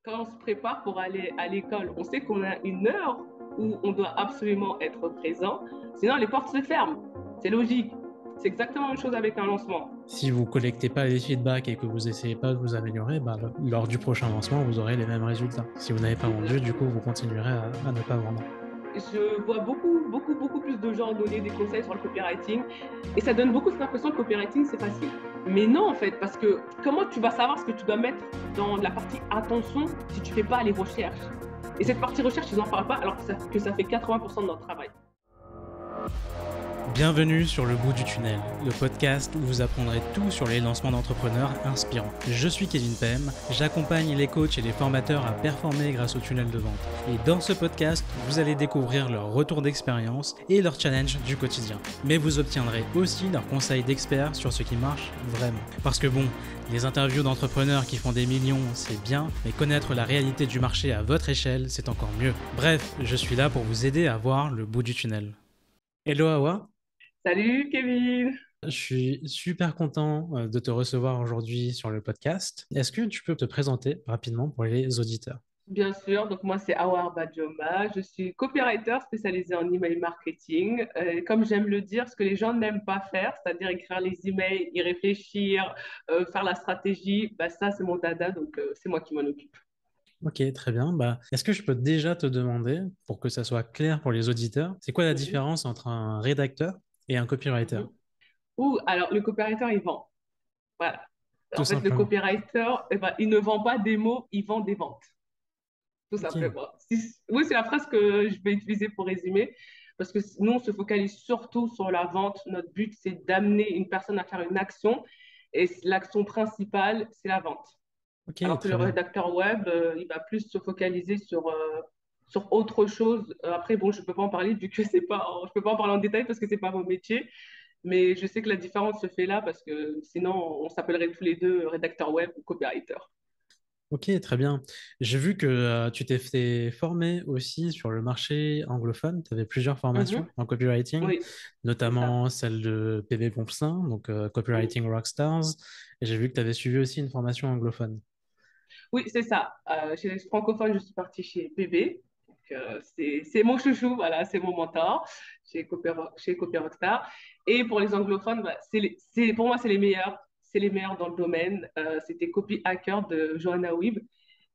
quand on se prépare pour aller à l'école, on sait qu'on a une heure où on doit absolument être présent, sinon les portes se ferment. C'est logique. C'est exactement la même chose avec un lancement. Si vous collectez pas les feedbacks et que vous essayez pas de vous améliorer, bah, lors du prochain lancement, vous aurez les mêmes résultats. Si vous n'avez pas vendu, du coup, Exactement. vous continuerez à ne pas vendre. Je vois beaucoup plus de gens donner des conseils sur le copywriting et ça donne beaucoup cette impression que le copywriting c'est facile. Mais non en fait, parce que comment tu vas savoir ce que tu dois mettre dans la partie attention si tu fais pas les recherches? Et cette partie recherche, ils n'en parlent pas alors que ça fait 80% de notre travail. Bienvenue sur Le Bout du Tunnel, le podcast où vous apprendrez tout sur les lancements d'entrepreneurs inspirants. Je suis Kevin Pem, j'accompagne les coachs et les formateurs à performer grâce au tunnel de vente. Et dans ce podcast, vous allez découvrir leur retour d'expérience et leurs challenges du quotidien. Mais vous obtiendrez aussi leurs conseils d'experts sur ce qui marche vraiment. Parce que bon, les interviews d'entrepreneurs qui font des millions, c'est bien, mais connaître la réalité du marché à votre échelle, c'est encore mieux. Bref, je suis là pour vous aider à voir le bout du tunnel. Hello Awa. Salut Kevin. Je suis super content de te recevoir aujourd'hui sur le podcast. Est-ce que tu peux te présenter rapidement pour les auditeurs? Bien sûr, donc moi c'est Awar Badioma, je suis copywriter spécialisé en email marketing. Comme j'aime le dire, ce que les gens n'aiment pas faire, c'est-à-dire écrire les emails, y réfléchir, faire la stratégie, bah ça c'est mon dada, donc c'est moi qui m'en occupe. Ok, très bien. Bah, est-ce que je peux déjà te demander, pour que ça soit clair pour les auditeurs, c'est quoi la Mhm, différence entre un rédacteur et un copywriter? mhm. Ou alors le copywriter il vend, voilà. Tout En fait le simplement. copywriter, eh ben, il ne vend pas des mots, il vend des ventes. Tout Ok, simplement. Oui, c'est la phrase que je vais utiliser pour résumer, parce que nous, on se focalise surtout sur la vente. Notre but, c'est d'amener une personne à faire une action, et l'action principale, c'est la vente. ok, Alors que le très bien. rédacteur web, il va plus se focaliser sur autre chose. Après, bon, je peux pas en parler vu que c'est pas, je peux pas en parler en détail parce que c'est pas mon métier, mais je sais que la différence se fait là parce que sinon, on s'appellerait tous les deux rédacteur web ou copywriter. Ok, très bien. J'ai vu que tu t'es fait former aussi sur le marché anglophone. Tu avais plusieurs formations Mhm. en copywriting, Oui, c'est ça. notamment celle de PV Poncin, donc Oui. Copywriting Rockstars. Et j'ai vu que tu avais suivi aussi une formation anglophone. Oui, c'est ça. Chez les francophones, je suis partie chez PB. Donc, c'est mon chouchou, voilà, c'est mon mentor chez Copy Rockstar. Et pour les anglophones, bah, pour moi, c'est les meilleurs. C'est les meilleurs dans le domaine. C'était Copy Hacker de Johanna Wib.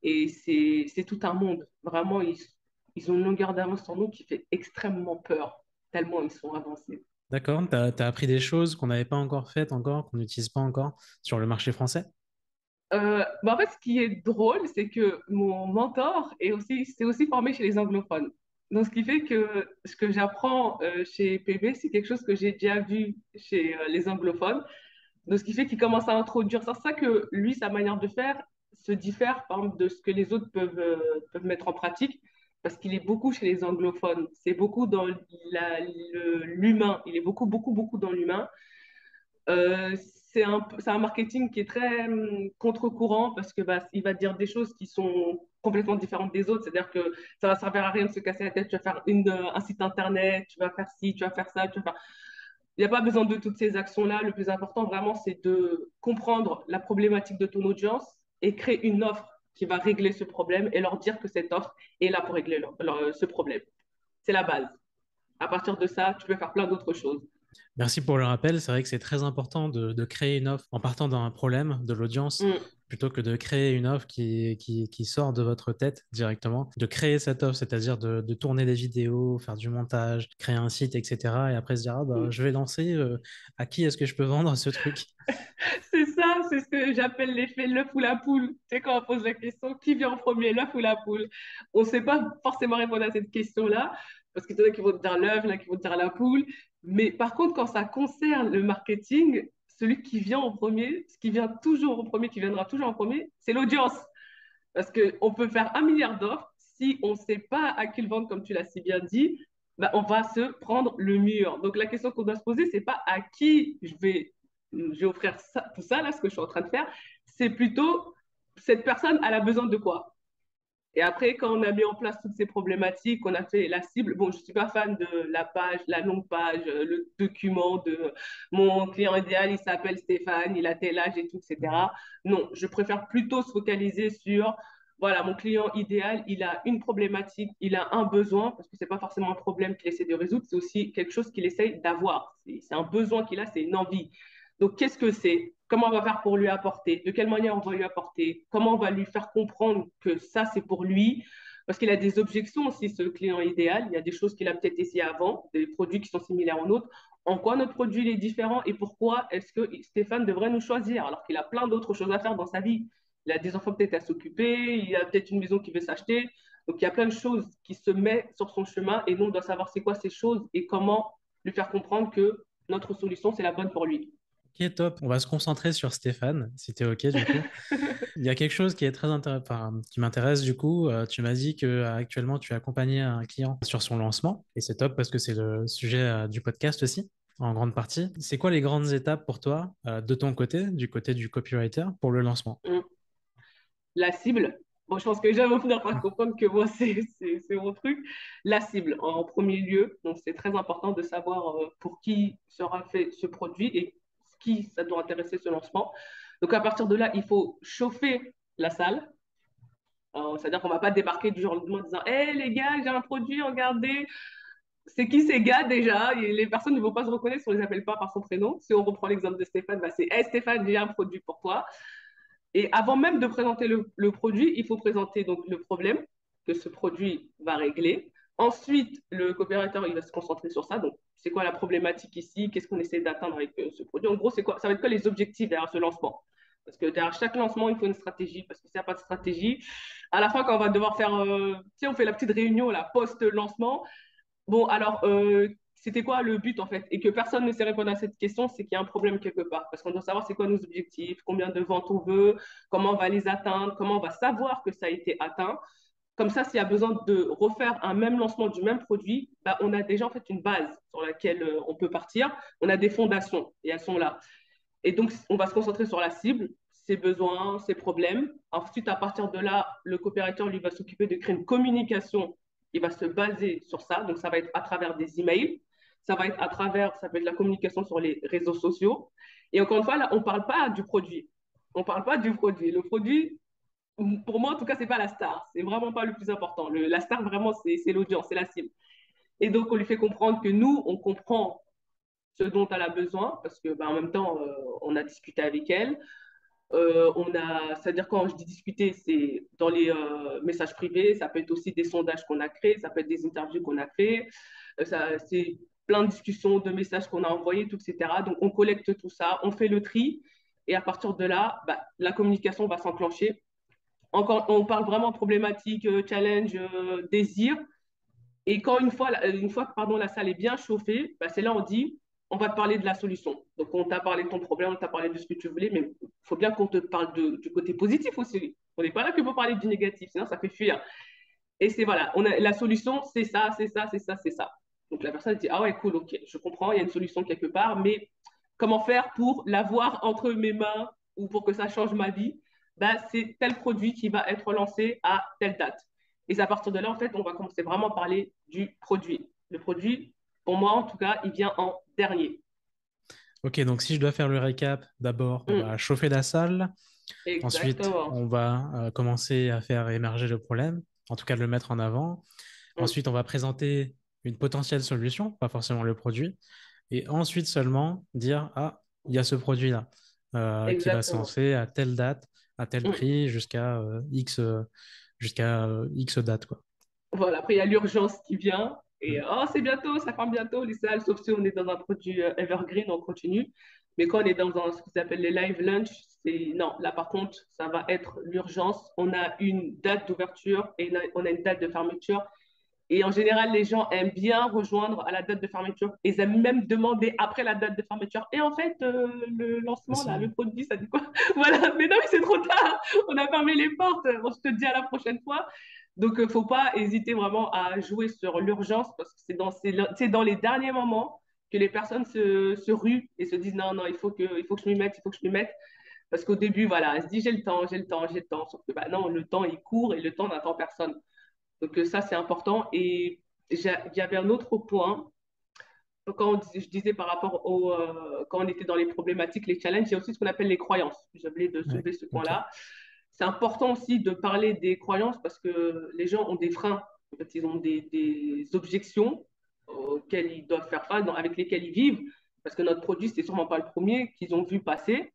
Et c'est tout un monde. Vraiment, ils ont une longueur d'avance sur nous qui fait extrêmement peur, tellement ils sont avancés. D'accord, tu as appris des choses qu'on n'avait pas encore faites encore, qu'on n'utilise pas encore sur le marché français? Bah en fait, ce qui est drôle, c'est que mon mentor s'est aussi formé chez les anglophones. Donc, ce qui fait que ce que j'apprends chez PB, c'est quelque chose que j'ai déjà vu chez les anglophones. Donc, ce qui fait qu'il commence à introduire. C'est ça que lui, sa manière de faire se diffère, par exemple, de ce que les autres peuvent mettre en pratique, parce qu'il est beaucoup chez les anglophones. C'est beaucoup dans l'humain. Il est beaucoup dans l'humain. C'est un marketing qui est très contre-courant parce que bah, il va dire des choses qui sont complètement différentes des autres. C'est-à-dire que ça va servir à rien de se casser la tête. Tu vas faire un site internet, tu vas faire ci, tu vas faire ça, tu vas faire... Il n'y a pas besoin de toutes ces actions-là. Le plus important, vraiment, c'est de comprendre la problématique de ton audience et créer une offre qui va régler ce problème et leur dire que cette offre est là pour régler ce problème. C'est la base. À partir de ça, tu peux faire plein d'autres choses. Merci pour le rappel. C'est vrai que c'est très important de créer une offre en partant d'un problème de l'audience Mm. plutôt que de créer une offre qui sort de votre tête directement. De créer cette offre, c'est-à-dire de tourner des vidéos, faire du montage, créer un site, etc. Et après se dire, ah, bah, Mm. je vais lancer, à qui est-ce que je peux vendre ce truc? C'est ça, c'est ce que j'appelle l'effet l'œuf ou la poule. Tu sais, quand on pose la question, qui vient en premier, l'œuf ou la poule? On ne sait pas forcément répondre à cette question-là, parce qu'il y en a qui vont te dire l'œuf, il y en a qui vont te dire la poule. Mais par contre, quand ça concerne le marketing, celui qui vient en premier, ce qui vient toujours en premier, qui viendra toujours en premier, c'est l'audience. Parce qu'on peut faire 1 milliard d'offres, si on ne sait pas à qui le vendre, comme tu l'as si bien dit, bah, on va se prendre le mur. Donc la question qu'on doit se poser, c'est pas à qui je vais offrir ça, tout ça, là, ce que je suis en train de faire, c'est plutôt cette personne, elle a besoin de quoi? Et après, quand on a mis en place toutes ces problématiques, on a fait la cible. Bon, je ne suis pas fan de la page, la longue page, le document de mon client idéal, il s'appelle Stéphane, il a tel âge et tout, etc. Non, je préfère plutôt se focaliser sur voilà, mon client idéal, il a une problématique, il a un besoin, parce que c'est pas forcément un problème qu'il essaie de résoudre, c'est aussi quelque chose qu'il essaye d'avoir. C'est un besoin qu'il a, c'est une envie. Donc, qu'est-ce que c'est? Comment on va faire pour lui apporter? De quelle manière on va lui apporter? Comment on va lui faire comprendre que ça, c'est pour lui? Parce qu'il a des objections aussi, ce client idéal. Il y a des choses qu'il a peut-être essayé avant, des produits qui sont similaires aux nôtres. En quoi notre produit est différent et pourquoi est-ce que Stéphane devrait nous choisir alors qu'il a plein d'autres choses à faire dans sa vie? Il a des enfants peut-être à s'occuper, il a peut-être une maison qu'il veut s'acheter. Donc, il y a plein de choses qui se mettent sur son chemin et nous, on doit savoir c'est quoi ces choses et comment lui faire comprendre que notre solution, c'est la bonne pour lui. Ok, top. On va se concentrer sur Stéphane, si tu es OK du coup. Il y a quelque chose qui est très enfin, qui m'intéresse du coup. Tu m'as dit que actuellement tu as accompagné un client sur son lancement et c'est top parce que c'est le sujet du podcast aussi en grande partie. C'est quoi les grandes étapes pour toi de ton côté, du côté du copywriter pour le lancement? La cible, bon, je pense que les gens vont finir par comprendre que moi, c'est mon truc. La cible, en premier lieu. Donc, c'est très important de savoir pour qui sera fait ce produit et qui ça doit intéresser ce lancement. Donc, à partir de là, il faut chauffer la salle. C'est-à-dire qu'on ne va pas débarquer du jour au lendemain en disant hé les gars, j'ai un produit, regardez. C'est qui ces gars déjà? Et les personnes ne vont pas se reconnaître si on ne les appelle pas par son prénom. Si on reprend l'exemple de Stéphane, bah, c'est hé Stéphane, j'ai un produit pour toi. Et avant même de présenter le produit, il faut présenter donc le problème que ce produit va régler. Ensuite, le coopérateur, il va se concentrer sur ça. Donc, c'est quoi la problématique ici? Qu'est-ce qu'on essaie d'atteindre avec ce produit? En gros, c'est quoi? Ça va être quoi les objectifs derrière ce lancement? Parce que derrière chaque lancement, il faut une stratégie. Parce que s'il n'y a pas de stratégie, à la fin, quand on va devoir faire, on fait la petite réunion, la post-lancement, bon, alors, c'était quoi le but en fait? Et que personne ne sait répondre à cette question, c'est qu'il y a un problème quelque part. Parce qu'on doit savoir c'est quoi nos objectifs, combien de ventes on veut, comment on va les atteindre, comment on va savoir que ça a été atteint. Comme ça, s'il y a besoin de refaire un même lancement du même produit, bah, on a déjà en fait une base sur laquelle on peut partir. On a des fondations et elles sont là. Et donc, on va se concentrer sur la cible, ses besoins, ses problèmes. Ensuite, à partir de là, le coopérateur, lui, va s'occuper de créer une communication. Il va se baser sur ça. Donc, ça va être à travers des emails. Ça va être à travers, ça peut être la communication sur les réseaux sociaux. Et encore une fois, là, on ne parle pas du produit. On ne parle pas du produit. Le produit, pour moi, en tout cas, ce n'est pas la star. C'est vraiment pas le plus important. La star, vraiment, c'est l'audience, c'est la cible. Et donc, on lui fait comprendre que nous, on comprend ce dont elle a besoin, parce que en même temps, on a discuté avec elle. C'est-à-dire quand je dis discuter, c'est dans les messages privés, ça peut être aussi des sondages qu'on a créés, ça peut être des interviews qu'on a fait, c'est plein de discussions, de messages qu'on a envoyés, tout, etc. Donc on collecte tout ça, on fait le tri, et à partir de là, la communication va s'enclencher. Encore, on parle vraiment problématique, challenge, désir, et quand une fois pardon, la salle est bien chauffée, c'est là on dit, on va te parler de la solution. Donc on t'a parlé de ton problème, on t'a parlé de ce que tu voulais, mais il faut bien qu'on te parle du côté positif aussi. On n'est pas là que pour parler du négatif, sinon ça fait fuir. Et c'est voilà, la solution, c'est ça, c'est ça, c'est ça, c'est ça. Donc la personne dit, ah ouais, cool, ok, je comprends, il y a une solution quelque part, mais comment faire pour l'avoir entre mes mains ou pour que ça change ma vie? C'est tel produit qui va être lancé à telle date. Et c'est à partir de là, en fait, on va commencer vraiment à parler du produit. Le produit, pour moi, en tout cas, il vient en dernier. Ok, donc si je dois faire le récap, d'abord on va Mm, chauffer la salle, ensuite exactement. on va commencer à faire émerger le problème, en tout cas de le mettre en avant. Mm, Ensuite on va présenter une potentielle solution, pas forcément le produit. Et ensuite seulement dire, ah, il y a ce produit-là qui va se exactement. lancer à telle date, à tel Mm. prix, jusqu'à X date, quoi. Voilà, après, il y a l'urgence qui vient. Et oh, c'est bientôt, ça ferme bientôt les salles, sauf si on est dans un produit evergreen, on continue. Mais quand on est dans ce qu'on appelle les live lunch, c'est non, là par contre, ça va être l'urgence. On a une date d'ouverture et on a une date de fermeture. Et en général, les gens aiment bien rejoindre à la date de fermeture. Ils aiment même demander après la date de fermeture. Et en fait, le lancement, là, le produit, ça dit quoi? Voilà, mais non, mais c'est trop tard. On a fermé les portes. On se te dit à la prochaine fois. Donc, il ne faut pas hésiter vraiment à jouer sur l'urgence parce que c'est dans les derniers moments que les personnes se ruent et se disent non, non, il faut que je m'y mette, il faut que je m'y mette. Parce qu'au début, voilà, elle se dit j'ai le temps, j'ai le temps, j'ai le temps. Sauf que non, le temps, il court et le temps n'attend personne. Donc ça, c'est important. Et il y avait un autre point, je disais par rapport quand on était dans les problématiques, les challenges, il y a aussi ce qu'on appelle les croyances. J'ai oublié de Ouais, soulever ce ok. point-là. c'est important aussi de parler des croyances parce que les gens ont des freins. En fait, ils ont des objections auxquelles ils doivent faire face, avec lesquelles ils vivent. Parce que notre produit, c'est sûrement pas le premier qu'ils ont vu passer.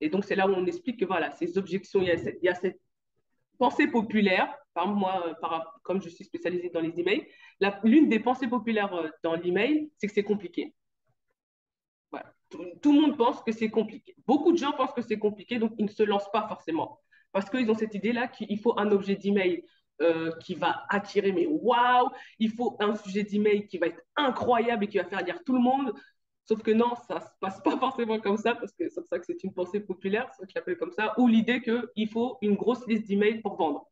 Et donc, c'est là où on explique que voilà, ces objections, il y a cette pensée populaire. Par exemple, moi, comme je suis spécialisée dans les emails, l'une des pensées populaires dans l'email, c'est que c'est compliqué. Voilà. Tout le monde pense que c'est compliqué. Beaucoup de gens pensent que c'est compliqué, donc ils ne se lancent pas forcément. Parce qu'ils ont cette idée-là qu'il faut un objet d'email qui va attirer, mais waouh, il faut un sujet d'email qui va être incroyable et qui va faire lire tout le monde. Sauf que non, ça ne se passe pas forcément comme ça, parce que c'est pour ça que c'est une pensée populaire, c'est ça que je l'appelle comme ça, ou l'idée qu'il faut une grosse liste d'emails pour vendre.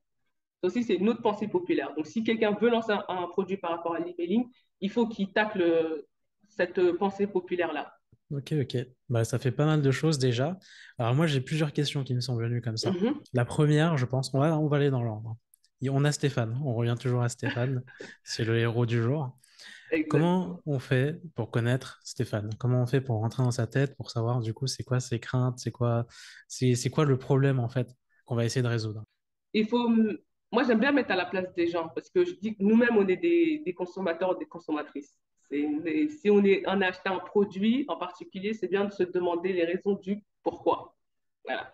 Ça aussi, c'est une autre pensée populaire. Donc, si quelqu'un veut lancer un produit par rapport à l'emailing, il faut qu'il tacle cette pensée populaire-là. Ok, ok. Bah, ça fait pas mal de choses déjà. Alors moi, j'ai plusieurs questions qui me sont venues comme ça. Mhm. La première, je pense qu'on va aller dans l'ordre. Et on a Stéphane, on revient toujours à Stéphane, c'est le héros du jour. Comment Exactement. on fait pour connaître Stéphane? Comment on fait pour rentrer dans sa tête, pour savoir du coup c'est quoi ses craintes, c'est quoi le problème en fait qu'on va essayer de résoudre? Il faut, moi, j'aime bien mettre à la place des gens parce que je dis que nous-mêmes, on est des consommateurs, des consommatrices. Si on a acheté un produit en particulier, c'est bien de se demander les raisons du pourquoi. Voilà.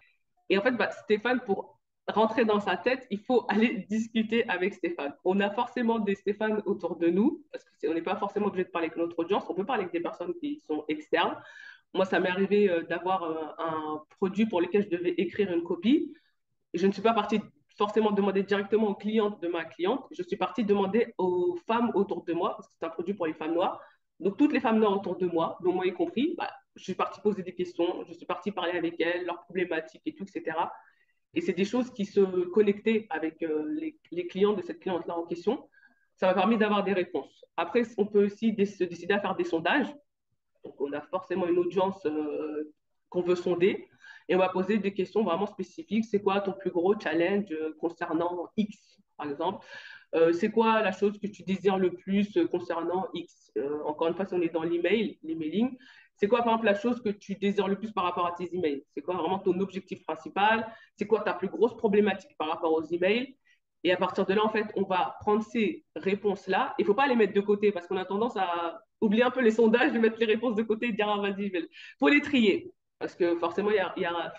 Et en fait, bah, Stéphane, pour rentrer dans sa tête, il faut aller discuter avec Stéphane. On a forcément des Stéphane autour de nous, parce qu'on n'est pas forcément obligé de parler avec notre audience, on peut parler avec des personnes qui sont externes. Moi, ça m'est arrivé d'avoir un produit pour lequel je devais écrire une copie. Et je ne suis pas partie forcément demander directement aux clientes de ma cliente, je suis partie demander aux femmes autour de moi, parce que c'est un produit pour les femmes noires. Donc, toutes les femmes noires autour de moi, dont moi y compris, bah, je suis partie poser des questions, je suis partie parler avec elles, leurs problématiques et tout, etc. Et c'est des choses qui se connectaient avec les clients de cette cliente-là en question. Ça m'a permis d'avoir des réponses. Après, on peut aussi se décider à faire des sondages. Donc, on a forcément une audience qu'on veut sonder et on va poser des questions vraiment spécifiques. C'est quoi ton plus gros challenge concernant X, par exemple? C'est quoi la chose que tu désires le plus concernant X? Encore une fois, si on est dans l'emailing, c'est quoi, par exemple, la chose que tu désires le plus par rapport à tes emails? C'est quoi vraiment ton objectif principal? C'est quoi ta plus grosse problématique par rapport aux emails? Et à partir de là, en fait, on va prendre ces réponses-là. Il ne faut pas les mettre de côté parce qu'on a tendance à oublier un peu les sondages, de mettre les réponses de côté et de dire, ah, vas-y, il faut les trier. Parce que forcément,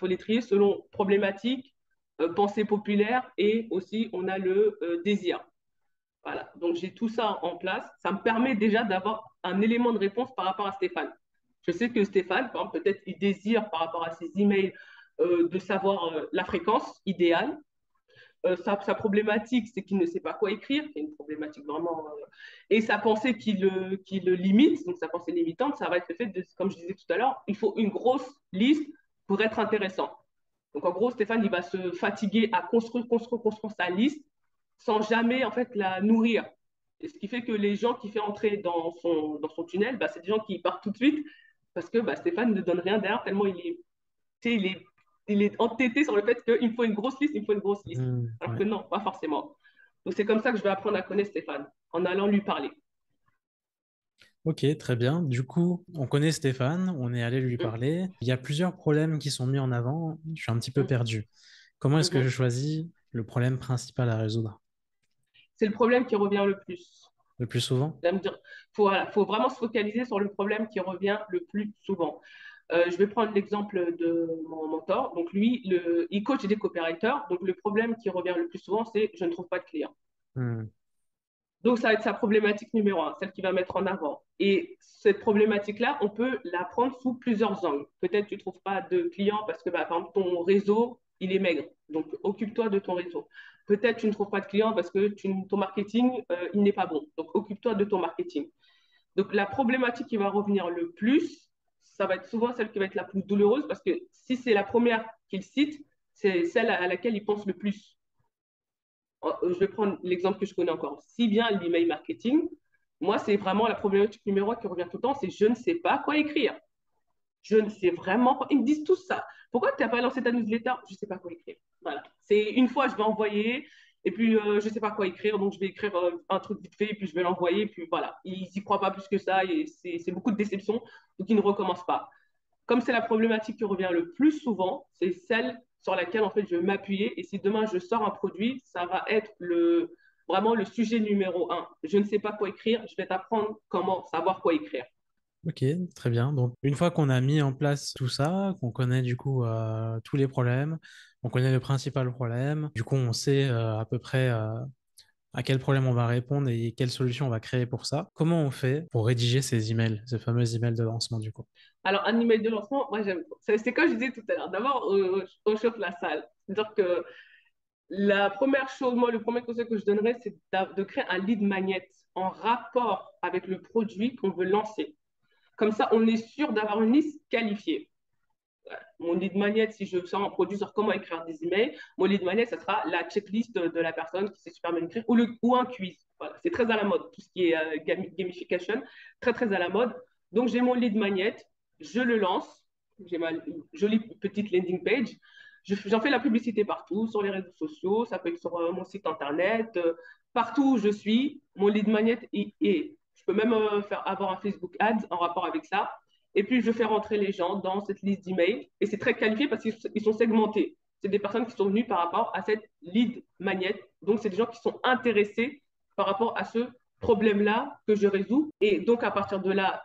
faut les trier selon problématique, pensée populaire et aussi on a le désir. Voilà. Donc j'ai tout ça en place. Ça me permet déjà d'avoir un élément de réponse par rapport à Stéphane. Je sais que Stéphane, par exemple, peut-être il désire par rapport à ses emails de savoir la fréquence idéale. Sa problématique, c'est qu'il ne sait pas quoi écrire, c'est une problématique vraiment. Et sa pensée qui le limite, donc sa pensée limitante, ça va être le fait de, comme je disais tout à l'heure, il faut une grosse liste pour être intéressant. Donc en gros, Stéphane, il va se fatiguer à construire sa liste sans jamais en fait la nourrir. Et ce qui fait que les gens qui fait entrer dans son tunnel, bah, c'est des gens qui partent tout de suite parce que bah, Stéphane ne donne rien derrière tellement il est, il est entêté sur le fait qu'il me faut une grosse liste, il me faut une grosse liste. Alors Ouais. que non, pas forcément. Donc c'est comme ça que je vais apprendre à connaître Stéphane, en allant lui parler. Ok, très bien. Du coup, on connaît Stéphane, on est allé lui Mm, parler. Il y a plusieurs problèmes qui sont mis en avant. Je suis un petit peu mm, perdu. Comment est-ce que je mhm. choisis le problème principal à résoudre? C'est le problème qui revient le plus. Le plus souvent? Faut vraiment se focaliser sur le problème qui revient le plus souvent. Je vais prendre l'exemple de mon mentor. Donc lui, il coach des copywriters. Donc le problème qui revient le plus souvent, c'est je ne trouve pas de clients. Hmm. Donc ça va être sa problématique numéro un, celle qu'il va mettre en avant. Et cette problématique-là, on peut la prendre sous plusieurs angles. Peut-être que tu ne trouves pas de clients parce que bah, par exemple, ton réseau, il est maigre. Donc occupe-toi de ton réseau. Peut-être que tu ne trouves pas de clients parce que ton marketing, il n'est pas bon. Donc occupe-toi de ton marketing. Donc, la problématique qui va revenir le plus, ça va être souvent celle qui va être la plus douloureuse parce que si c'est la première qu'il cite, c'est celle à laquelle il pense le plus. Je vais prendre l'exemple que je connais encore si bien, l'email marketing. Moi, c'est vraiment la problématique numéro un qui revient tout le temps, c'est je ne sais pas quoi écrire. Je ne sais vraiment pas. Ils me disent tout ça. Pourquoi tu n'as pas lancé ta newsletter? Je ne sais pas quoi écrire. Voilà. C'est une fois, je vais envoyer, et puis je ne sais pas quoi écrire, donc je vais écrire un truc vite fait, et puis je vais l'envoyer, et puis voilà. Ils n'y croient pas plus que ça, et c'est beaucoup de déception, donc ils ne recommencent pas. Comme c'est la problématique qui revient le plus souvent, c'est celle sur laquelle en fait je vais m'appuyer. Et si demain je sors un produit, ça va être vraiment le sujet numéro un. Je ne sais pas quoi écrire, je vais t'apprendre comment savoir quoi écrire. Ok, très bien. Donc, une fois qu'on a mis en place tout ça, qu'on connaît du coup tous les problèmes, on connaît le principal problème, du coup, on sait à peu près à quel problème on va répondre et quelle solution on va créer pour ça. Comment on fait pour rédiger ces emails, ces fameux emails de lancement du coup? Alors, un email de lancement, moi j'aime. C'est comme je disais tout à l'heure. D'abord, on chauffe la salle. C'est-à-dire que la première chose, moi, le premier conseil que je donnerais, c'est de créer un lead magnet en rapport avec le produit qu'on veut lancer. Comme ça, on est sûr d'avoir une liste qualifiée. Mon lead magnet, si je sors un produit sur comment écrire des emails, mon lead magnet, ça sera la checklist de la personne qui sait super bien écrire ou un quiz. Voilà, c'est très à la mode, tout ce qui est gamification, très très à la mode. Donc j'ai mon lead magnet, je le lance, j'ai ma jolie petite landing page, j'en fais la publicité partout, sur les réseaux sociaux, ça peut être sur mon site internet, partout où je suis, mon lead magnet est. Je peux même avoir un Facebook Ads en rapport avec ça. Et puis, je fais rentrer les gens dans cette liste d'emails. Et c'est très qualifié parce qu'ils sont segmentés. C'est des personnes qui sont venues par rapport à cette lead magnet. Donc, c'est des gens qui sont intéressés par rapport à ce problème-là que je résous. Et donc, à partir de là,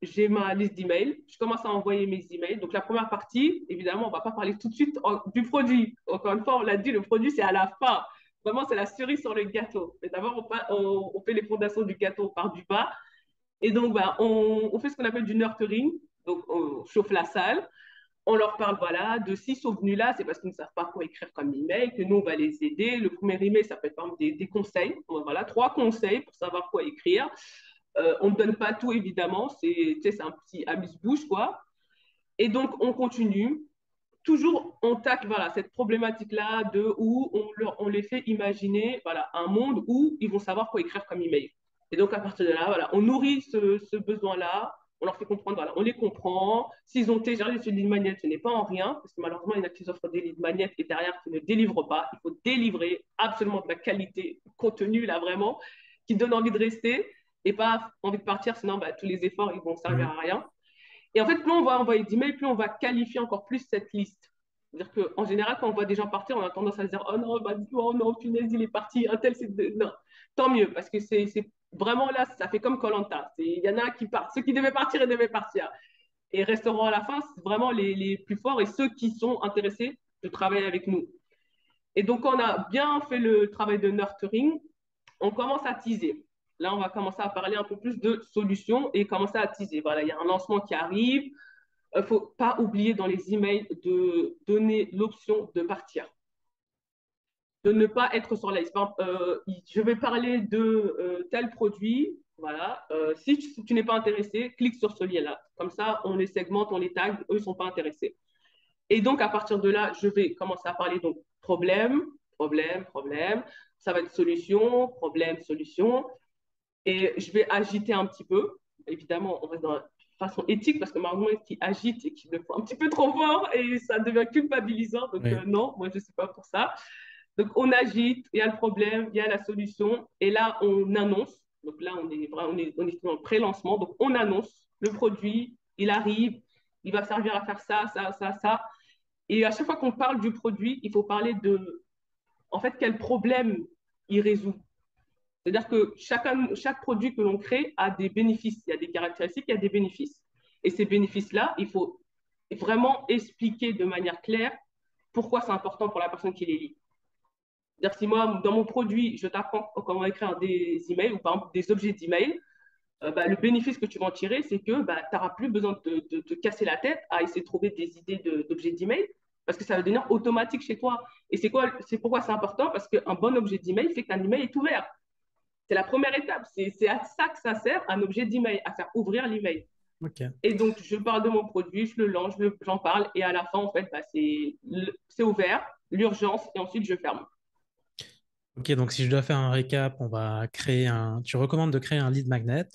j'ai ma liste d'emails. Je commence à envoyer mes emails. Donc, la première partie, évidemment, on ne va pas parler tout de suite du produit. Encore une fois, on l'a dit, le produit, c'est à la fin. Vraiment, c'est la cerise sur le gâteau. Mais d'abord, on fait les fondations du gâteau par du bas. Et donc, bah, on fait ce qu'on appelle du nurturing. Donc, on chauffe la salle. On leur parle, voilà, de s'ils sont venus là, c'est parce qu'ils ne savent pas quoi écrire comme email, que nous, on va les aider. Le premier email, ça peut être par exemple des conseils. Voilà, 3 conseils pour savoir quoi écrire. On ne donne pas tout, évidemment. C'est un petit amuse-bouche, quoi. Et donc, on continue. Toujours, on tacle voilà, cette problématique-là de où on les fait imaginer voilà, un monde où ils vont savoir quoi écrire comme email. Et donc, à partir de là, voilà, on nourrit ce besoin-là, on leur fait comprendre, voilà, on les comprend. S'ils ont téléchargé sur lead magnet, ce n'est pas en rien, parce que malheureusement, il y en a qui offrent des lead magnets et derrière qui ne délivrent pas. Il faut délivrer absolument de la qualité contenu, là, vraiment, qui donne envie de rester et pas envie de partir, sinon bah, tous les efforts, ils vont servir à rien. Et en fait, plus on va envoyer d'emails, plus on va qualifier encore plus cette liste. C'est-à-dire qu'en général, quand on voit des gens partir, on a tendance à se dire oh non, bah, oh non, punaise, il est parti, un tel, c'est. Non, tant mieux, parce que c'est vraiment là, ça fait comme Colanta. Il y en a qui partent. Ceux qui devaient partir, ils devaient partir. Et resteront à la fin, c'est vraiment les plus forts et ceux qui sont intéressés de travailler avec nous. Et donc, on a bien fait le travail de nurturing, on commence à teaser. Là, on va commencer à parler un peu plus de solutions et commencer à teaser. Voilà, il y a un lancement qui arrive. Il ne faut pas oublier dans les emails de donner l'option de partir, de ne pas être sur la liste. Je vais parler de tel produit. Voilà. Si tu n'es pas intéressé, clique sur ce lien-là. Comme ça, on les segmente, on les tag. Eux, ils ne sont pas intéressés. Et donc, à partir de là, je vais commencer à parler donc problème, problème, problème. Ça va être solution, problème, solution. Et je vais agiter un petit peu. Évidemment, on reste dans la façon éthique parce que malheureusement, qui agite et qui le font un petit peu trop fort et ça devient culpabilisant. Donc, Oui. non, moi, je ne suis pas pour ça. Donc, on agite, il y a le problème, il y a la solution. Et là, on annonce. Donc là, on est dans le pré-lancement. Donc, on annonce le produit, il arrive, il va servir à faire ça, ça, ça, ça. Et à chaque fois qu'on parle du produit, il faut parler de, en fait, quel problème il résout. C'est-à-dire que chaque produit que l'on crée a des bénéfices, il y a des caractéristiques, il y a des bénéfices. Et ces bénéfices-là, il faut vraiment expliquer de manière claire pourquoi c'est important pour la personne qui les lit. C'est-à-dire que si moi, dans mon produit, je t'apprends comment écrire des emails ou par exemple des objets d'email, bah, le bénéfice que tu vas en tirer, c'est que bah, tu n'auras plus besoin de te casser la tête à essayer de trouver des idées d'objets d'email parce que ça va devenir automatique chez toi. Et c'est pourquoi c'est important parce qu'un bon objet d'email fait qu'un email est ouvert. C'est la première étape. C'est à ça que ça sert, un objet d'email, à faire ouvrir l'email. Ok. Et donc, je parle de mon produit, je le lance, j'en parle, et à la fin, en fait, bah, c'est ouvert, l'urgence, et ensuite, je ferme. Ok, donc si je dois faire un récap, on va créer un. Tu recommandes de créer un lead magnet,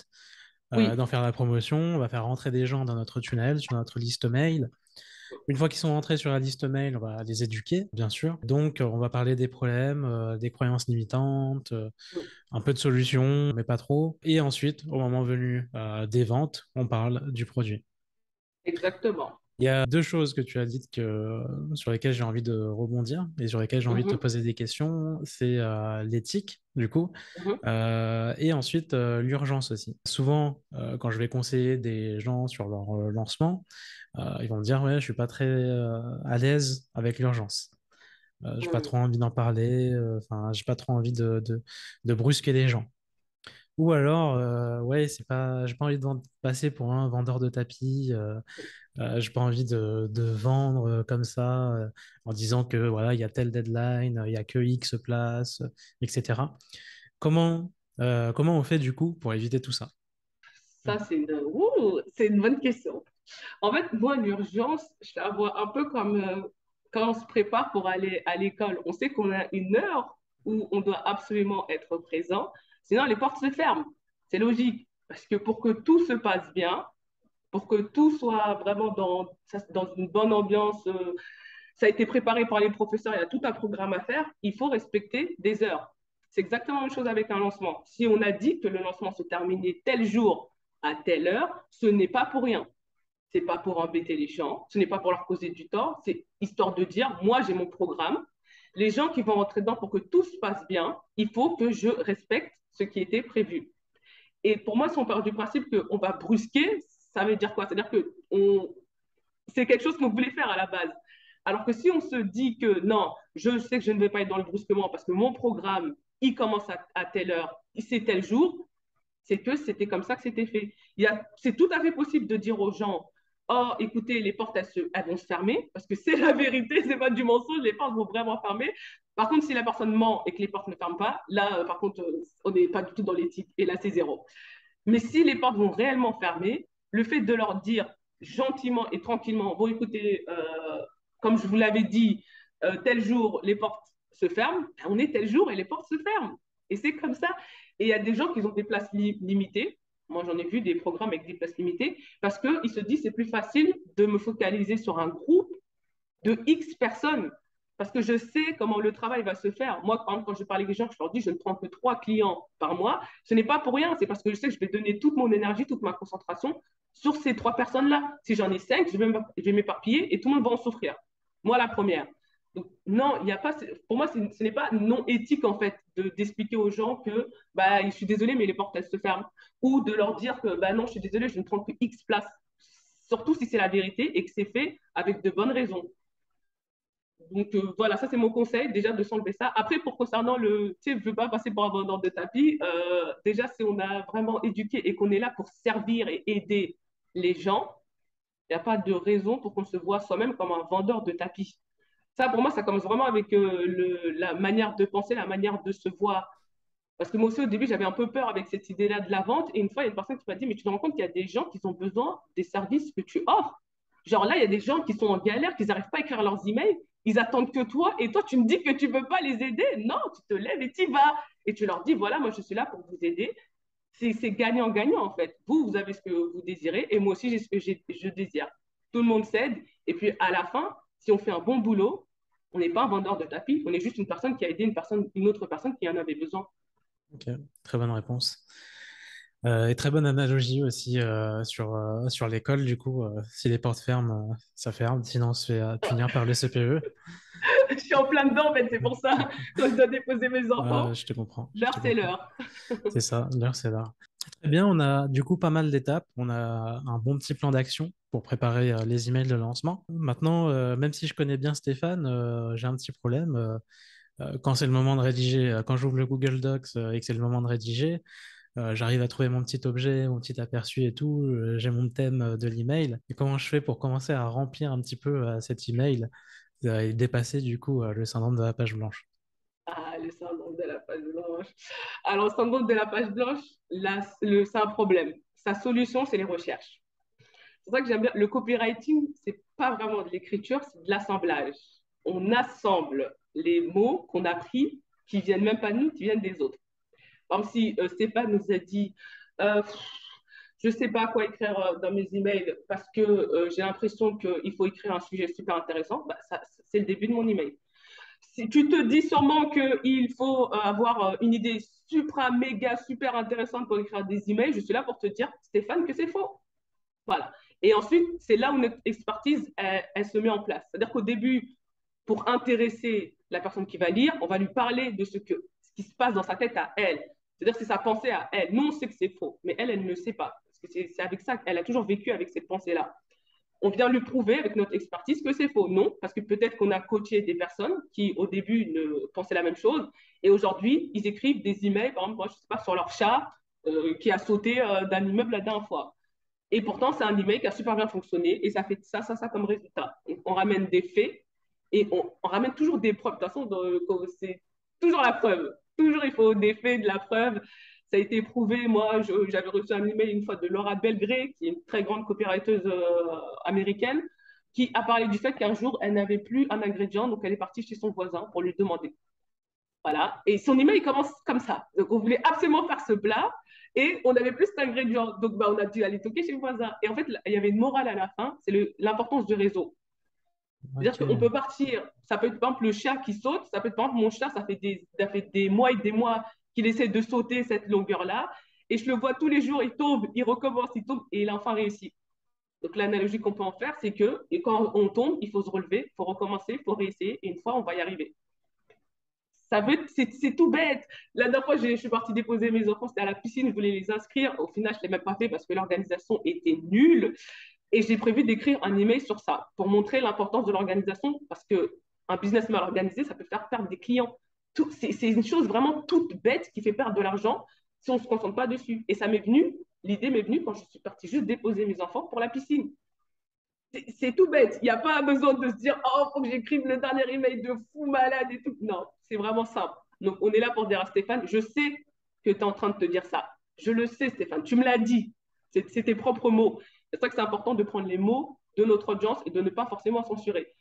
Oui, d'en faire la promotion, on va faire rentrer des gens dans notre tunnel, sur notre liste mail. Une fois qu'ils sont rentrés sur la liste mail, on va les éduquer, bien sûr. Donc, on va parler des problèmes, des croyances limitantes, oui, un peu de solutions, mais pas trop. Et ensuite, au moment venu des ventes, on parle du produit. exactement. Il y a deux choses que tu as dites sur lesquelles j'ai envie de rebondir et sur lesquelles j'ai envie de te Mhm, poser des questions. C'est l'éthique, du coup, mhm, et ensuite l'urgence aussi. Souvent, quand je vais conseiller des gens sur leur lancement, ils vont me dire, ouais, je suis pas très à l'aise avec l'urgence. J'ai pas mhm. trop envie d'en parler. Enfin, j'ai pas trop envie de brusquer les gens. Ou alors, ouais, c'est pas, j'ai pas envie de passer pour un vendeur de tapis. J'ai pas envie de vendre comme ça en disant que voilà, il y a telle deadline, il y a que X place, etc. Comment, comment on fait du coup pour éviter tout ça? Ça, c'est une bonne question. En fait, moi, l'urgence, je la vois un peu comme quand on se prépare pour aller à l'école. On sait qu'on a une heure où on doit absolument être présent, sinon les portes se ferment. C'est logique, parce que pour que tout se passe bien, pour que tout soit vraiment dans une bonne ambiance, ça a été préparé par les professeurs, il y a tout un programme à faire, il faut respecter des heures. C'est exactement la même chose avec un lancement. Si on a dit que le lancement se terminait tel jour à telle heure, ce n'est pas pour rien. C'est pas pour embêter les gens, ce n'est pas pour leur causer du tort, c'est histoire de dire, moi j'ai mon programme, les gens qui vont rentrer dedans pour que tout se passe bien, il faut que je respecte ce qui était prévu. Et pour moi, si on part du principe qu'on va brusquer, ça veut dire quoi? C'est-à-dire que c'est quelque chose qu'on voulait faire à la base. Alors que si on se dit que non, je sais que je ne vais pas être dans le brusquement parce que mon programme, il commence à telle heure, c'est tel jour, c'est que c'était comme ça que c'était fait. C'est tout à fait possible de dire aux gens, oh, écoutez, les portes, elles vont se fermer, parce que c'est la vérité, c'est pas du mensonge, les portes vont vraiment fermer. Par contre, si la personne ment et que les portes ne ferment pas, là, par contre, on n'est pas du tout dans l'éthique, et là, c'est zéro. Mais si les portes vont réellement fermer, le fait de leur dire gentiment et tranquillement, bon, écoutez, comme je vous l'avais dit, tel jour, les portes se ferment, ben, on est tel jour et les portes se ferment. Et c'est comme ça. Et il y a des gens qui ont des places limitées. Moi, j'en ai vu des programmes avec des places limitées parce qu'ils se disent c'est plus facile de me focaliser sur un groupe de X personnes parce que je sais comment le travail va se faire. Moi, par exemple, quand je parle avec les gens, je leur dis je ne prends que 3 clients par mois. Ce n'est pas pour rien, c'est parce que je sais que je vais donner toute mon énergie, toute ma concentration sur ces 3 personnes-là. Si j'en ai 5, je vais m'éparpiller et tout le monde va en souffrir. Moi, la première. Donc, non, il y a pas, pour moi, ce n'est pas non éthique, en fait, d'expliquer aux gens que bah, je suis désolée, mais les portes, elles se ferment. Ou de leur dire que bah, non, je suis désolée, je ne prends que X places. Surtout si c'est la vérité et que c'est fait avec de bonnes raisons. Donc voilà, ça c'est mon conseil, déjà de s'enlever ça. Après, pour concernant tu sais, je ne veux pas passer pour un vendeur de tapis. Déjà, si on a vraiment éduqué et qu'on est là pour servir et aider les gens, il n'y a pas de raison pour qu'on se voit soi-même comme un vendeur de tapis. Ça, pour moi, ça commence vraiment avec la manière de penser, la manière de se voir. Parce que moi aussi, au début, j'avais un peu peur avec cette idée-là de la vente. Et une fois, il y a une personne qui m'a dit, mais tu te rends compte qu'il y a des gens qui ont besoin des services que tu offres. Genre là, il y a des gens qui sont en galère, qui n'arrivent pas à écrire leurs emails. Ils attendent que toi. Et toi, tu me dis que tu ne veux pas les aider. Non, tu te lèves et tu y vas. Et tu leur dis, voilà, moi, je suis là pour vous aider. C'est gagnant-gagnant, en fait. Vous avez ce que vous désirez. Et moi aussi, j'ai ce que je désire. Tout le monde s'aide. Et puis, à la fin, si on fait un bon boulot, on n'est pas un vendeur de tapis. On est juste une personne qui a aidé une autre personne qui en avait besoin. Ok, très bonne réponse. Et très bonne analogie aussi sur l'école, du coup, si les portes ferment, ça ferme, sinon on se fait punir par le CPE. Je suis en plein dedans, en fait, c'est pour ça. Quand je dois déposer mes enfants, Je te comprends, je l'heure, te c'est comprends. l'heure. C'est ça, l'heure c'est l'heure. Très bien, on a du coup pas mal d'étapes. On a un bon petit plan d'action pour préparer les emails de lancement. Maintenant, même si je connais bien Stéphane, j'ai un petit problème. Quand c'est le moment de rédiger, quand j'ouvre le Google Docs et que c'est le moment de rédiger, j'arrive à trouver mon petit objet, mon petit aperçu et tout. J'ai mon thème de l'email. Et comment je fais pour commencer à remplir un petit peu cet email et dépasser du coup le syndrome de la page blanche? Ah, le syndrome de la page blanche. Alors, le syndrome de la page blanche, là, c'est un problème. Sa solution, c'est les recherches. C'est pour ça que j'aime bien. Le copywriting, c'est pas vraiment de l'écriture, c'est de l'assemblage. On assemble les mots qu'on a pris, qui viennent même pas de nous, qui viennent des autres. Par exemple, si Stéphane nous a dit euh, je ne sais pas quoi écrire dans mes emails parce que j'ai l'impression qu'il faut écrire un sujet super intéressant, bah, c'est le début de mon email. Si tu te dis sûrement qu'il faut avoir une idée supra, méga, super intéressante pour écrire des emails, je suis là pour te dire, Stéphane, que c'est faux. Voilà. Et ensuite, c'est là où notre expertise, elle se met en place. C'est-à-dire qu'au début, pour intéresser la personne qui va lire, on va lui parler de ce qui se passe dans sa tête à elle. C'est-à-dire c'est sa pensée à elle. Nous, on sait que c'est faux, mais elle ne le sait pas. Parce que c'est avec ça qu'elle a toujours vécu avec cette pensée-là. On vient lui prouver avec notre expertise que c'est faux. Non, parce que peut-être qu'on a coaché des personnes qui, au début, ne pensaient la même chose. Et aujourd'hui, ils écrivent des emails, par exemple, moi, je ne sais pas, sur leur chat qui a sauté d'un immeuble la dernière fois. Et pourtant, c'est un email qui a super bien fonctionné et ça fait ça comme résultat. On ramène des faits et on ramène toujours des preuves. De toute façon, c'est toujours la preuve. Toujours, il faut des faits, de la preuve. Ça a été prouvé. Moi, j'avais reçu un email une fois de Laura Belgré, qui est une très grande copywriteuse américaine, qui a parlé du fait qu'un jour, elle n'avait plus un ingrédient, donc elle est partie chez son voisin pour lui demander. Voilà. Et son email commence comme ça. Donc, on voulait absolument faire ce plat et on n'avait plus cet ingrédient. Donc, bah, on a dû aller toquer chez le voisin. Et en fait, il y avait une morale à la fin, c'est l'importance du réseau. C'est-à-dire qu'on Ok. peut partir, ça peut être par exemple le chat qui saute, ça peut être par exemple mon chat, ça fait des mois et des mois qu'il essaie de sauter cette longueur-là. Et je le vois tous les jours, il tombe, il recommence, il tombe et il a enfin réussi. Donc l'analogie qu'on peut en faire, c'est que et quand on tombe, il faut se relever, il faut recommencer, il faut réessayer et une fois, on va y arriver. C'est tout bête. La dernière fois, je suis partie déposer mes enfants, c'était à la piscine, je voulais les inscrire. Au final, je ne l'ai même pas fait parce que l'organisation était nulle. Et j'ai prévu d'écrire un email sur ça pour montrer l'importance de l'organisation parce qu'un business mal organisé, ça peut faire perdre des clients. C'est une chose vraiment toute bête qui fait perdre de l'argent si on ne se concentre pas dessus. Et l'idée m'est venue quand je suis partie juste déposer mes enfants pour la piscine. C'est tout bête. Il n'y a pas besoin de se dire, oh, il faut que j'écrive le dernier email de fou malade et tout. Non, c'est vraiment simple. Donc, on est là pour dire à Stéphane, je sais que tu es en train de te dire ça. Je le sais, Stéphane. Tu me l'as dit. C'est tes propres mots. C'est ça que c'est important de prendre les mots de notre audience et de ne pas forcément censurer.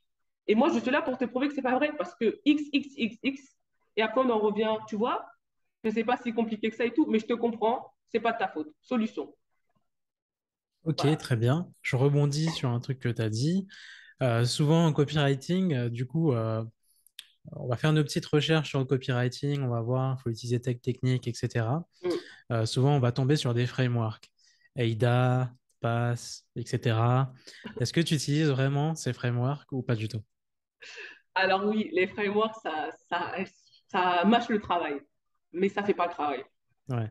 Et moi, je suis là pour te prouver que c'est pas vrai parce que X, X, X, X, et après on en revient, tu vois, je sais pas si compliqué que ça et tout, mais je te comprends, c'est pas de ta faute. Solution. Ok, Voilà. très bien. Je rebondis sur un truc que tu as dit. Souvent en copywriting, du coup, on va faire nos petites recherches sur le copywriting, on va voir, il faut utiliser tech technique, etc. Mm. Souvent, on va tomber sur des frameworks, AIDA, PASS, etc. Est-ce que tu utilises vraiment ces frameworks ou pas du tout? Alors oui, les frameworks, ça mâche le travail, mais ça fait pas le travail. Ouais,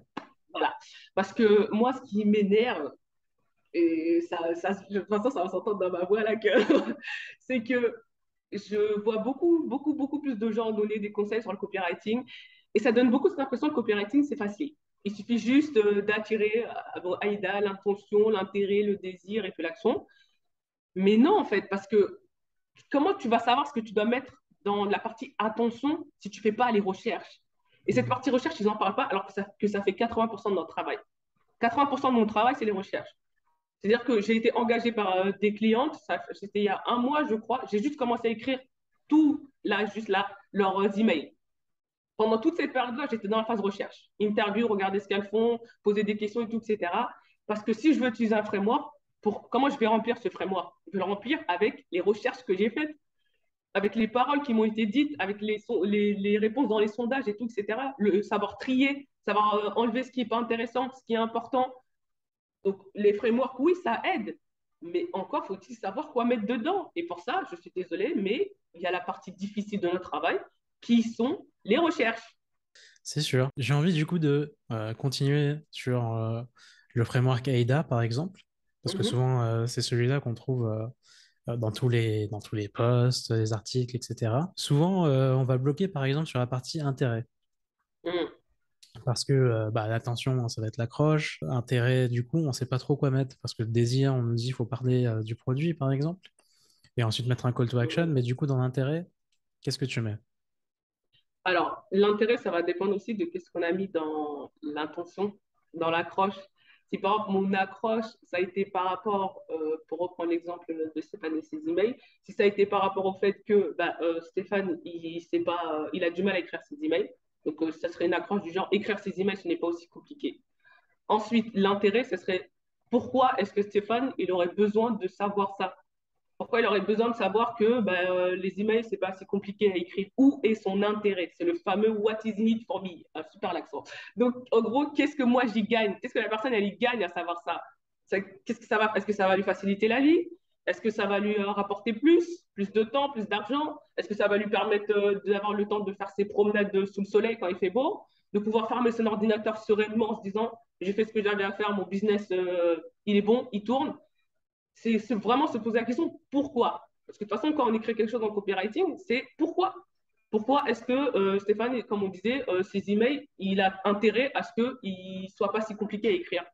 Voilà. Parce que moi, ce qui m'énerve, et de toute façon, ça va s'entendre dans ma voix là, c'est que je vois beaucoup plus de gens donner des conseils sur le copywriting et ça donne beaucoup cette impression que le copywriting, c'est facile. Il suffit juste d'attirer bon, Aïda, l'intention, l'intérêt, le désir et puis l'action. Mais non, en fait, parce que comment tu vas savoir ce que tu dois mettre dans la partie attention si tu ne fais pas les recherches? Et cette partie recherche, ils n'en parlent pas alors que ça fait 80% de notre travail. 80% de mon travail, c'est les recherches. C'est-à-dire que j'ai été engagée par des clientes, c'était il y a un mois, je crois. J'ai juste commencé à écrire tout, là, juste là, leurs emails. Pendant toute cette période-là, j'étais dans la phase recherche. Interview, regarder ce qu'elles font, poser des questions et tout, etc. Parce que si je veux utiliser un framework, comment je vais remplir ce framework? Je vais le remplir avec les recherches que j'ai faites, avec les paroles qui m'ont été dites, avec les réponses dans les sondages et tout, etc. Le savoir trier, savoir enlever ce qui n'est pas intéressant, ce qui est important. Donc, les frameworks, oui, ça aide. Mais encore, faut-il savoir quoi mettre dedans. Et pour ça, je suis désolée, mais il y a la partie difficile de notre travail qui sont les recherches. c'est sûr. J'ai envie du coup de continuer sur le framework AIDA, par exemple, parce que Mhm. souvent, c'est celui-là qu'on trouve dans tous les posts, les articles, etc. Souvent, on va bloquer, par exemple, sur la partie intérêt. Mhm. Parce que bah, l'attention, ça va être l'accroche. Intérêt, du coup, on ne sait pas trop quoi mettre. Parce que le désir, on nous dit qu'il faut parler du produit, par exemple. Et ensuite mettre un call to action. Mais du coup, dans l'intérêt, qu'est-ce que tu mets? Alors, l'intérêt, ça va dépendre aussi de qu'est-ce qu'on a mis dans l'intention, dans l'accroche. Si par exemple, mon accroche, ça a été par rapport, pour reprendre l'exemple de Stéphane et ses emails, si ça a été par rapport au fait que bah, Stéphane, il a du mal à écrire ses emails, donc ça serait une accroche du genre écrire ses emails, ce n'est pas aussi compliqué. Ensuite, l'intérêt, ce serait pourquoi est-ce que Stéphane, il aurait besoin de savoir ça? Pourquoi il aurait besoin de savoir que les emails, c'est pas assez compliqué à écrire? Où est son intérêt? C'est le fameux What is in it for me? Super l'accent. Donc, en gros, qu'est-ce que moi j'y gagne? Qu'est-ce que la personne, elle y gagne à savoir ça? Qu'est-ce que ça va? Est-ce que ça va lui faciliter la vie? Est-ce que ça va lui rapporter plus de temps, plus d'argent? Est-ce que ça va lui permettre d'avoir le temps de faire ses promenades sous le soleil quand il fait beau? De pouvoir fermer son ordinateur sereinement en se disant, j'ai fait ce que j'avais à faire, mon business, il est bon, il tourne. C'est vraiment se poser la question, pourquoi? Parce que de toute façon, quand on écrit quelque chose en copywriting, c'est pourquoi? Pourquoi est-ce que Stéphane, comme on disait, ses emails, il a intérêt à ce qu'ils ne soient pas si compliqués à écrire?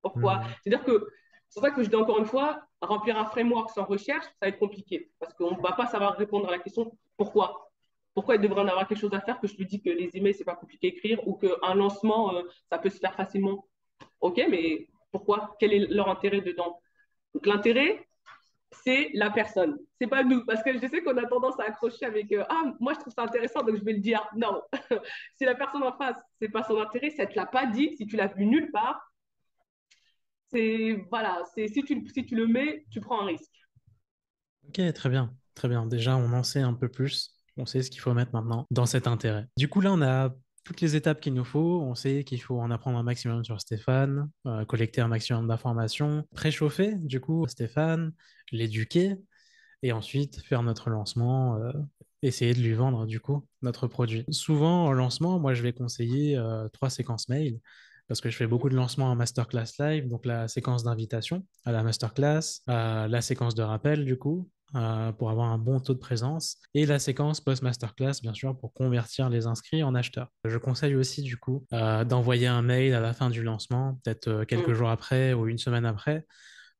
Pourquoi? Hmm. C'est-à-dire que c'est pour ça que je dis encore une fois, remplir un framework sans recherche, ça va être compliqué. Parce qu'on ne va pas savoir répondre à la question pourquoi. Pourquoi il devrait en avoir quelque chose à faire que je lui dis que les emails, c'est pas compliqué à écrire ou qu'un lancement, ça peut se faire facilement. Ok, mais pourquoi? Quel est leur intérêt dedans? Donc l'intérêt, c'est la personne. C'est pas nous. Parce que je sais qu'on a tendance à accrocher avec ah, moi je trouve ça intéressant, donc je vais le dire. Non. Si la personne en face, c'est pas son intérêt, si elle te l'a pas dit, si tu l'as vu nulle part, c'est voilà, c'est si tu le mets, tu prends un risque. Ok, très bien, très bien. Déjà, on en sait un peu plus. On sait ce qu'il faut mettre maintenant dans cet intérêt. Du coup, là, on a toutes les étapes qu'il nous faut. On sait qu'il faut en apprendre un maximum sur Stéphane, collecter un maximum d'informations, préchauffer, du coup, Stéphane, l'éduquer et ensuite faire notre lancement, essayer de lui vendre, du coup, notre produit. Souvent, au lancement, moi, je vais conseiller 3 séquences mail parce que je fais beaucoup de lancements en masterclass live, donc la séquence d'invitation à la masterclass, la séquence de rappel du coup, pour avoir un bon taux de présence, et la séquence post-masterclass, bien sûr, pour convertir les inscrits en acheteurs. Je conseille aussi du coup d'envoyer un mail à la fin du lancement, peut-être quelques Mm. jours après ou une semaine après,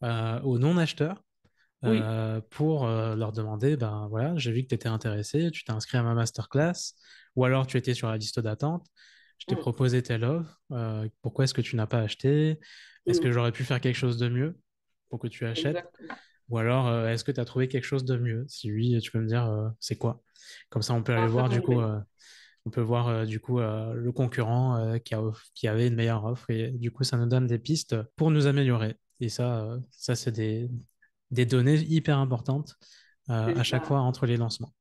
aux non-acheteurs Oui, pour leur demander, ben voilà, j'ai vu que tu étais intéressé, tu t'es inscrit à ma masterclass, ou alors tu étais sur la liste d'attente, je t'ai mm. proposé telle offre, pourquoi est-ce que tu n'as pas acheté? Est-ce que Mm. j'aurais pu faire quelque chose de mieux pour que tu achètes? Exactement. Ou alors, est-ce que tu as trouvé quelque chose de mieux? Si oui, tu peux me dire, c'est quoi? Comme ça, on peut aller Ah, ça voir du tombe coup, bien. on peut voir du coup le concurrent qui avait une meilleure offre, et du coup, ça nous donne des pistes pour nous améliorer. Et ça c'est des données hyper importantes C'est à chaque ça. fois entre les lancements.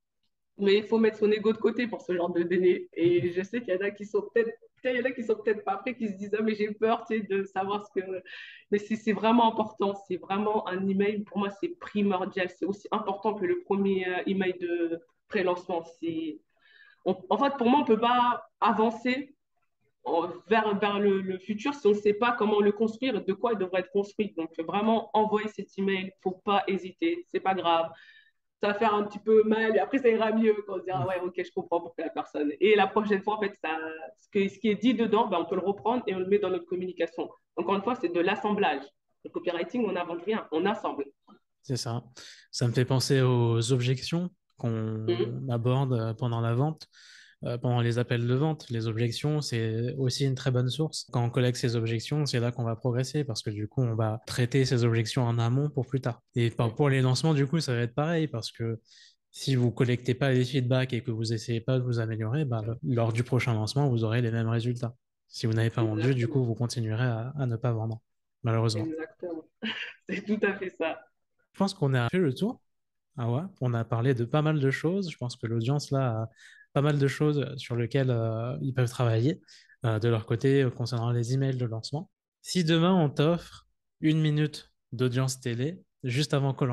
Mais il faut mettre son ego de côté pour ce genre de données. Et je sais qu'il y en a qui sont peut-être, il y en a qui sont peut-être pas prêts, qui se disent, ah, mais j'ai peur, tu sais, de savoir ce que. Mais c'est vraiment important. C'est vraiment un email. Pour moi, c'est primordial. C'est aussi important que le premier email de pré-lancement. En fait, pour moi, on peut pas avancer vers le futur si on ne sait pas comment le construire et de quoi il devrait être construit. Donc, vraiment, envoyer cet email, faut pas hésiter. C'est pas grave, ça va faire un petit peu mal, et après ça ira mieux quand on se dira ouais, ok, je comprends pourquoi la personne. Et la prochaine fois, en fait, ce qui est dit dedans, ben, on peut le reprendre et on le met dans notre communication. Encore une fois, c'est de l'assemblage. Le copywriting, on n'invente rien, on assemble. C'est ça. Ça me fait penser aux objections Mhm. qu'on aborde pendant la vente, pendant les appels de vente. Les objections, c'est aussi une très bonne source. Quand on collecte ces objections, c'est là qu'on va progresser parce que du coup, on va traiter ces objections en amont pour plus tard. Et Ouais, pour les lancements, du coup, ça va être pareil parce que si vous collectez pas les feedbacks et que vous essayez pas de vous améliorer, bah, lors du prochain lancement, vous aurez les mêmes résultats. Si vous n'avez pas vendu, du coup, exactement. vous continuerez à ne pas vendre, malheureusement. Exactement. C'est tout à fait ça. Je pense qu'on a fait le tour. Ah ouais, on a parlé de pas mal de choses. Je pense que l'audience là a pas mal de choses sur lesquelles ils peuvent travailler de leur côté concernant les emails de lancement. Si demain on t'offre 1 minute d'audience télé juste avant koh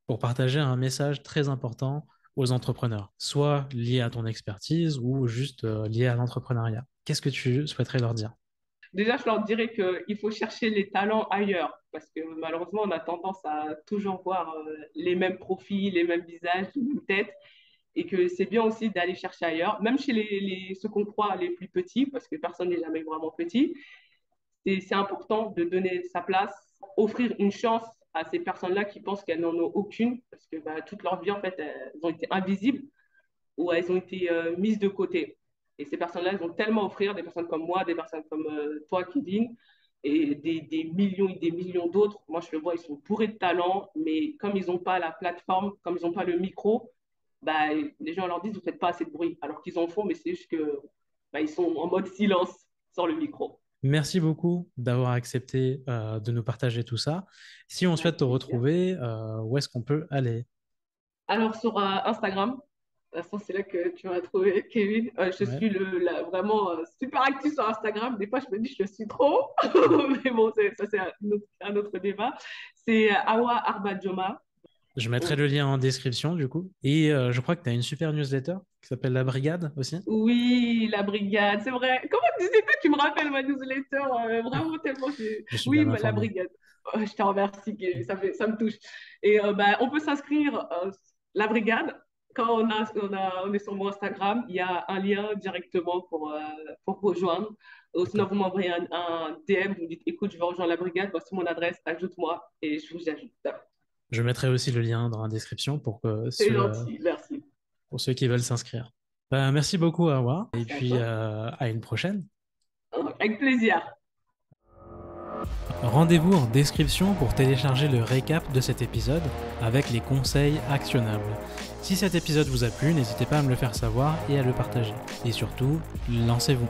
pour partager un message très important aux entrepreneurs, soit lié à ton expertise ou juste lié à l'entrepreneuriat, qu'est-ce que tu souhaiterais leur dire? Déjà, je leur dirais qu'il faut chercher les talents ailleurs, parce que malheureusement, on a tendance à toujours voir les mêmes profils, les mêmes visages, les mêmes têtes, et que c'est bien aussi d'aller chercher ailleurs, même chez ceux qu'on croit les plus petits, parce que personne n'est jamais vraiment petit. C'est important de donner sa place, offrir une chance à ces personnes-là qui pensent qu'elles n'en ont aucune, parce que bah, toute leur vie, en fait, elles ont été invisibles ou elles ont été mises de côté. Et ces personnes-là, elles ont tellement à offrir, des personnes comme moi, des personnes comme toi, Kevin, et des millions et des millions d'autres. Moi, je le vois, ils sont bourrés de talent, mais comme ils n'ont pas la plateforme, comme ils n'ont pas le micro, bah, les gens leur disent, vous ne faites pas assez de bruit, alors qu'ils en font, mais c'est juste que bah, ils sont en mode silence sans le micro. Merci beaucoup d'avoir accepté de nous partager tout ça. Si on souhaite Avec te plaisir. retrouver, où est-ce qu'on peut aller? Alors, sur Instagram, l'instant, c'est là que tu vas trouver Kevin. Je Ouais. suis vraiment super active sur Instagram. Des fois, je me dis, je suis trop. Mais bon, ça, c'est un autre débat. C'est Awa Arbadjoma. Je mettrai Oh. le lien en description du coup. Et je crois que tu as une super newsletter qui s'appelle La Brigade aussi. Oui, la brigade, c'est vrai. Comment tu sais pas, tu me rappelles ma newsletter, vraiment tellement. Je suis Oui, bien la informé. brigade. Je te remercie, Kevin, ça me touche. Et bah, on peut s'inscrire, la brigade. Quand on est sur mon Instagram, il y a un lien directement pour rejoindre. Ou sinon, D'accord. vous m'envoyez un DM, vous me dites, écoute, je vais rejoindre la brigade, voici mon adresse, ajoute-moi et je vous ajoute. Je mettrai aussi le lien dans la description C'est gentil, merci. pour ceux qui veulent s'inscrire. Bah, merci beaucoup, Awa. Et Merci à puis toi. à une prochaine. Avec plaisir. Rendez-vous en description pour télécharger le récap de cet épisode avec les conseils actionnables. Si cet épisode vous a plu, n'hésitez pas à me le faire savoir et à le partager. Et surtout, lancez-vous.